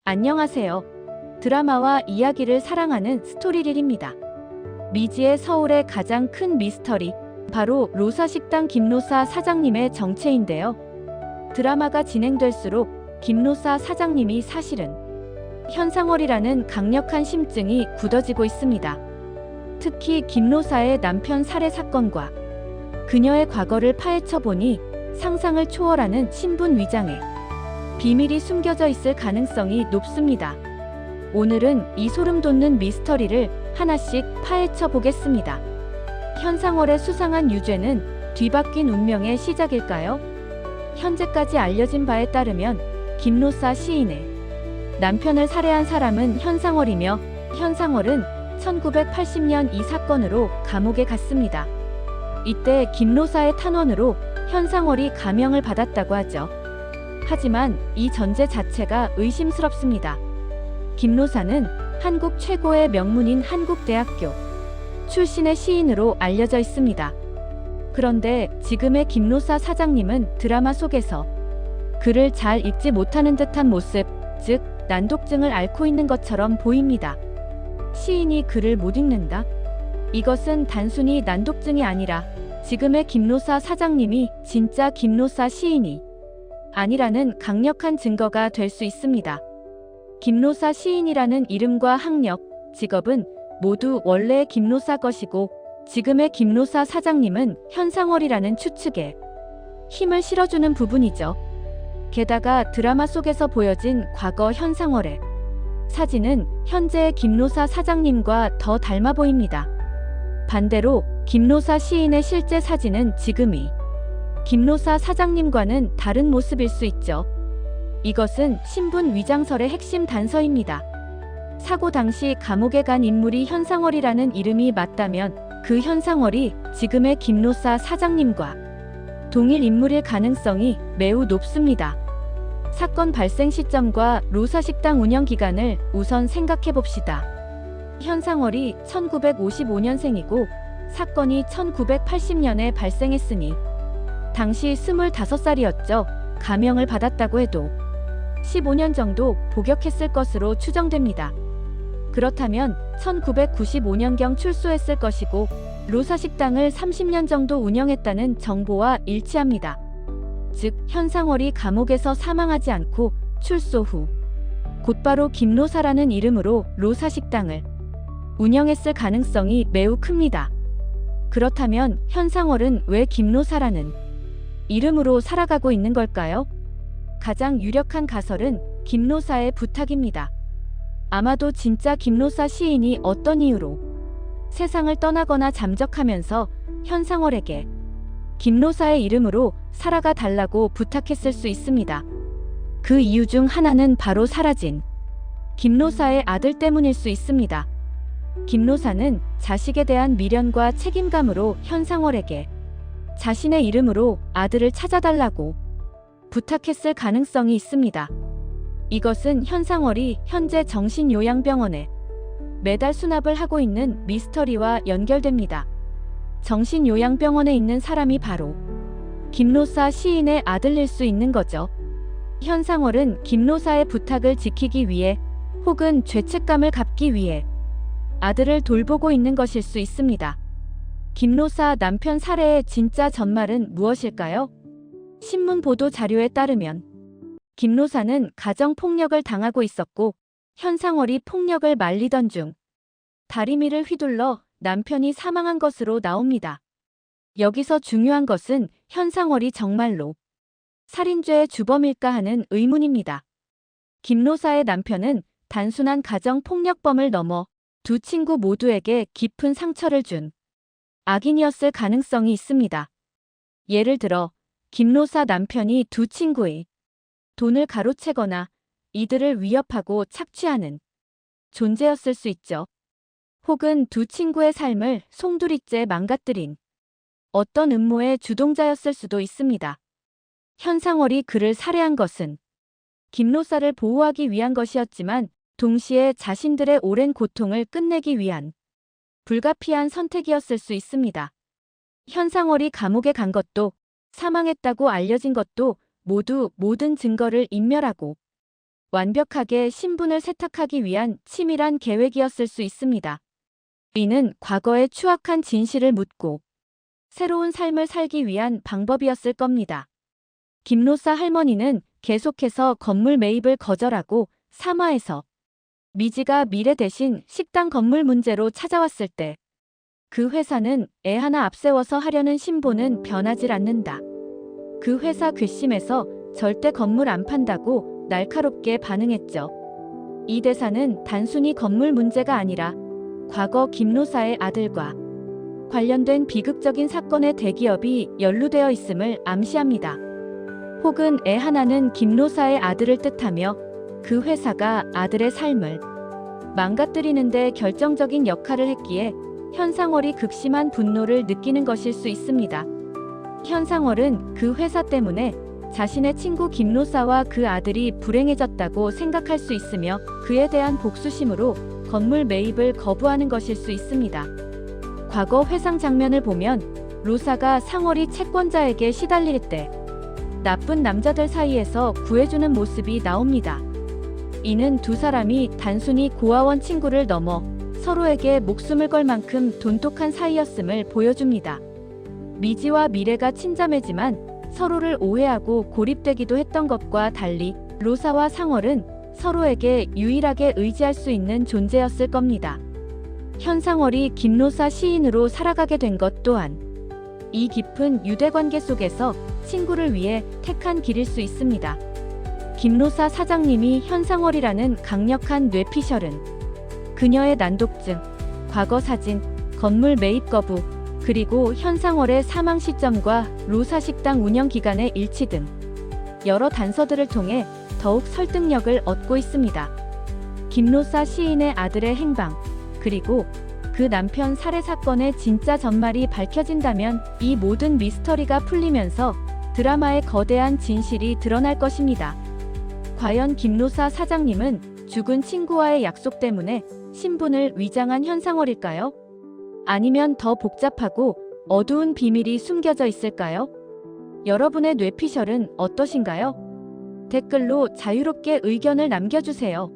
안녕하세요. 드라마와 이야기를 사랑하는 스토리릴입니다. 미지의 서울의 가장 큰 미스터리, 바로 로사식당 김로사 사장님의 정체인데요. 드라마가 진행될수록 김로사 사장님이 사실은 현상월이라는 강력한 심증이 굳어지고 있습니다. 특히 김로사의 남편 살해 사건과 그녀의 과거를 파헤쳐보니 상상을 초월하는 신분 위장에 비밀이 숨겨져 있을 가능성이 높습니다. 오늘은 이 소름 돋는 미스터리를 하나씩 파헤쳐 보겠습니다. 현상월의 수상한 유죄는 뒤바뀐 운명의 시작일까요? 현재까지 알려진 바에 따르면 김로사 시인의 남편을 살해한 사람은 현상월이며 현상월은 1980년 이 사건으로 감옥에 갔습니다. 이때 김로사의 탄원으로 현상월이 감형을 받았다고 하죠. 하지만 이 전제 자체가 의심스럽습니다. 김로사는 한국 최고의 명문인 한국대학교 출신의 시인으로 알려져 있습니다. 그런데 지금의 김로사 사장님은 드라마 속에서 글을 잘 읽지 못하는 듯한 모습, 즉 난독증을 앓고 있는 것처럼 보입니다. 시인이 글을 못 읽는다? 이것은 단순히 난독증이 아니라 지금의 김로사 사장님이 진짜 김로사 시인이 아니라는 강력한 증거가 될 수 있습니다. 김로사 시인이라는 이름과 학력, 직업은 모두 원래의 김로사 것이고 지금의 김로사 사장님은 현상월이라는 추측에 힘을 실어주는 부분이죠. 게다가 드라마 속에서 보여진 과거 현상월의 사진은 현재의 김로사 사장님과 더 닮아 보입니다. 반대로 김로사 시인의 실제 사진은 지금이 김로사 사장님과는 다른 모습일 수 있죠. 이것은 신분 위장설의 핵심 단서입니다. 사고 당시 감옥에 간 인물이 현상월이라는 이름이 맞다면 그 현상월이 지금의 김로사 사장님과 동일 인물일 가능성이 매우 높습니다. 사건 발생 시점과 로사식당 운영 기간을 우선 생각해 봅시다. 현상월이 1955년생이고 사건이 1980년에 발생했으니 당시 25살이었죠. 감형을 받았다고 해도 15년 정도 복역했을 것으로 추정됩니다. 그렇다면 1995년경 출소했을 것이고 로사식당을 30년 정도 운영했다는 정보와 일치합니다. 즉 현상월이 감옥에서 사망하지 않고 출소 후 곧바로 김로사라는 이름으로 로사식당을 운영했을 가능성이 매우 큽니다. 그렇다면 현상월은 왜 김로사라는 이름으로 살아가고 있는 걸까요? 가장 유력한 가설은 김로사의 부탁입니다. 아마도 진짜 김로사 시인이 어떤 이유로 세상을 떠나거나 잠적하면서 현상월에게 김로사의 이름으로 살아가 달라고 부탁했을 수 있습니다. 그 이유 중 하나는 바로 사라진 김로사의 아들 때문일 수 있습니다. 김로사는 자식에 대한 미련과 책임감으로 현상월에게 자신의 이름으로 아들을 찾아달라고 부탁했을 가능성이 있습니다. 이것은 현상월이 현재 정신요양병원에 매달 수납을 하고 있는 미스터리와 연결됩니다. 정신요양병원에 있는 사람이 바로 김로사 시인의 아들일 수 있는 거죠. 현상월은 김로사의 부탁을 지키기 위해 혹은 죄책감을 갚기 위해 아들을 돌보고 있는 것일 수 있습니다. 김로사 남편 살해의 진짜 전말은 무엇일까요? 신문 보도 자료에 따르면 김로사는 가정폭력을 당하고 있었고 현상월이 폭력을 말리던 중 다리미를 휘둘러 남편이 사망한 것으로 나옵니다. 여기서 중요한 것은 현상월이 정말로 살인죄의 주범일까 하는 의문입니다. 김로사의 남편은 단순한 가정폭력범을 넘어 두 친구 모두에게 깊은 상처를 준 악인이었을 가능성이 있습니다. 예를 들어 김로사 남편이 두 친구의 돈을 가로채거나 이들을 위협하고 착취하는 존재였을 수 있죠. 혹은 두 친구의 삶을 송두리째 망가뜨린 어떤 음모의 주동자였을 수도 있습니다. 현상월이 그를 살해한 것은 김로사를 보호하기 위한 것이었지만 동시에 자신들의 오랜 고통을 끝내기 위한 불가피한 선택이었을 수 있습니다. 현상월이 감옥에 간 것도 사망했다고 알려진 것도 모두 모든 증거를 인멸하고 완벽하게 신분을 세탁하기 위한 치밀한 계획이었을 수 있습니다. 이는 과거의 추악한 진실을 묻고 새로운 삶을 살기 위한 방법이었을 겁니다. 김로사 할머니는 계속해서 건물 매입을 거절하고 사마에서 미지가 미래 대신 식당 건물 문제로 찾아왔을 때 그 회사는 애 하나 앞세워서 하려는 신보는 변하질 않는다. 그 회사 괘씸해서 절대 건물 안 판다고 날카롭게 반응했죠. 이 대사는 단순히 건물 문제가 아니라 과거 김로사의 아들과 관련된 비극적인 사건에 대기업이 연루되어 있음을 암시합니다. 혹은 애 하나는 김로사의 아들을 뜻하며 그 회사가 아들의 삶을 망가뜨리는 데 결정적인 역할을 했기에 현상월이 극심한 분노를 느끼는 것일 수 있습니다. 현상월은 그 회사 때문에 자신의 친구 김로사와 그 아들이 불행해졌다고 생각할 수 있으며 그에 대한 복수심으로 건물 매입을 거부하는 것일 수 있습니다. 과거 회상 장면을 보면 로사가 상월이 채권자에게 시달릴 때 나쁜 남자들 사이에서 구해주는 모습이 나옵니다. 이는 두 사람이 단순히 고아원 친구를 넘어 서로에게 목숨을 걸 만큼 돈독한 사이였음을 보여줍니다. 미지와 미래가 친자매지만 서로를 오해하고 고립되기도 했던 것과 달리 로사와 상월은 서로에게 유일하게 의지할 수 있는 존재였을 겁니다. 현상월이 김로사 시인으로 살아가게 된 것 또한 이 깊은 유대관계 속에서 친구를 위해 택한 길일 수 있습니다. 김로사 사장님이 현상월이라는 강력한 뇌피셜은 그녀의 난독증, 과거 사진, 건물 매입 거부, 그리고 현상월의 사망 시점과 로사 식당 운영 기간의 일치 등 여러 단서들을 통해 더욱 설득력을 얻고 있습니다. 김로사 시인의 아들의 행방, 그리고 그 남편 살해 사건의 진짜 전말이 밝혀진다면 이 모든 미스터리가 풀리면서 드라마의 거대한 진실이 드러날 것입니다. 과연 김로사 사장님은 죽은 친구와의 약속 때문에 신분을 위장한 현상월일까요? 아니면 더 복잡하고 어두운 비밀이 숨겨져 있을까요? 여러분의 뇌피셜은 어떠신가요? 댓글로 자유롭게 의견을 남겨주세요.